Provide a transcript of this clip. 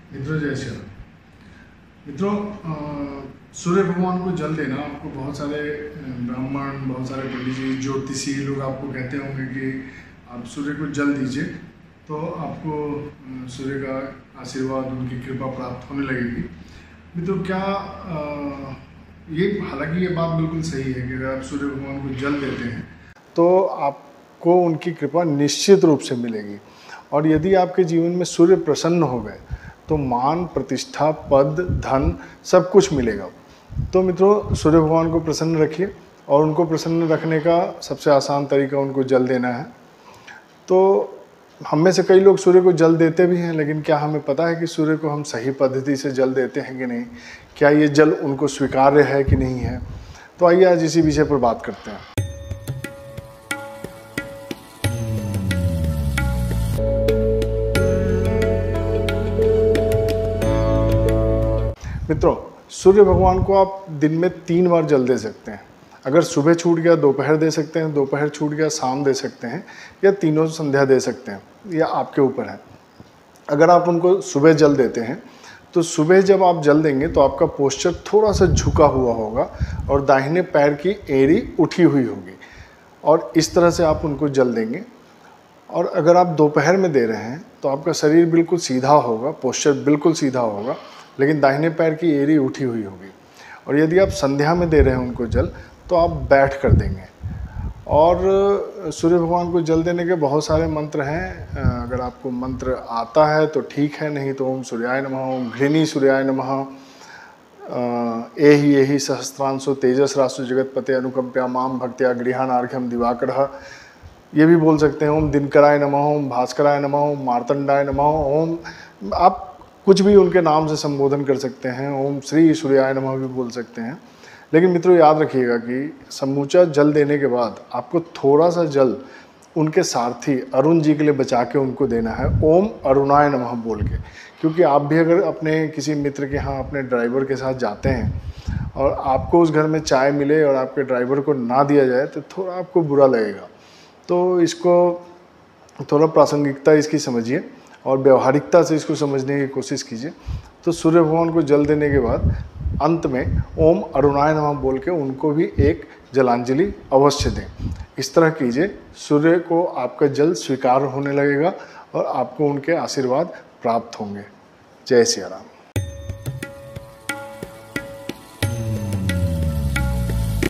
मित्रों जय श्री राम। मित्रों, सूर्य भगवान को जल देना आपको बहुत सारे ब्राह्मण, बहुत सारे पंडित, ज्योतिषी लोग आपको कहते होंगे कि आप सूर्य को जल दीजिए तो आपको सूर्य का आशीर्वाद, उनकी कृपा प्राप्त होने लगेगी। मित्रों क्या हालांकि ये बात बिल्कुल सही है कि अगर आप सूर्य भगवान को जल देते हैं तो आपको उनकी कृपा निश्चित रूप से मिलेगी। और यदि आपके जीवन में सूर्य प्रसन्न हो गए तो मान, प्रतिष्ठा, पद, धन सब कुछ मिलेगा। तो मित्रों सूर्य भगवान को प्रसन्न रखिए और उनको प्रसन्न रखने का सबसे आसान तरीका उनको जल देना है। तो हम में से कई लोग सूर्य को जल देते भी हैं, लेकिन क्या हमें पता है कि सूर्य को हम सही पद्धति से जल देते हैं कि नहीं? क्या ये जल उनको स्वीकार्य है कि नहीं है? तो आइए आज इसी विषय पर बात करते हैं। मित्रों, सूर्य भगवान को आप दिन में 3 बार जल दे सकते हैं। अगर सुबह छूट गया दोपहर दे सकते हैं, दोपहर छूट गया शाम दे सकते हैं, या तीनों संध्या दे सकते हैं, यह आपके ऊपर है। अगर आप उनको सुबह जल देते हैं तो सुबह जब आप जल देंगे तो आपका पोस्चर थोड़ा सा झुका हुआ होगा और दाहिने पैर की एड़ी उठी हुई होगी, और इस तरह से आप उनको जल देंगे। और अगर आप दोपहर में दे रहे हैं तो आपका शरीर बिल्कुल सीधा होगा, पोस्चर बिल्कुल सीधा होगा, लेकिन दाहिने पैर की एड़ी उठी हुई होगी। और यदि आप संध्या में दे रहे हैं उनको जल तो आप बैठ कर देंगे। और सूर्य भगवान को जल देने के बहुत सारे मंत्र हैं। अगर आपको मंत्र आता है तो ठीक है, नहीं तो ओम सूर्याय नमः, ओम घृणी सूर्याय नमः, एहि एहि सहस्त्रांशो तेजसरासु जगतपते अनुकंप्या माम भक्त्या गृहाणार्घ्यम दिवाकरः, ये भी बोल सकते हैं। ओम दिनकराय नमः, ओम भास्कराय नमः, ओम मार्तंडाय नमः, ओम, आप कुछ भी उनके नाम से संबोधन कर सकते हैं। ओम श्री सूर्याय नमः भी बोल सकते हैं। लेकिन मित्रों याद रखिएगा कि समूचा जल देने के बाद आपको थोड़ा सा जल उनके सारथी अरुण जी के लिए बचा के उनको देना है, ओम अरुणाय नमः बोल के। क्योंकि आप भी अगर अपने किसी मित्र के यहाँ अपने ड्राइवर के साथ जाते हैं और आपको उस घर में चाय मिले और आपके ड्राइवर को ना दिया जाए तो थोड़ा आपको बुरा लगेगा। तो इसको थोड़ा प्रासंगिकता इसकी समझिए और व्यवहारिकता से इसको समझने की कोशिश कीजिए। तो सूर्य भगवान को जल देने के बाद अंत में ओम अरुणाय नमः बोल के उनको भी एक जलांजलि अवश्य दें। इस तरह कीजिए, सूर्य को आपका जल स्वीकार होने लगेगा और आपको उनके आशीर्वाद प्राप्त होंगे। जय सिया राम।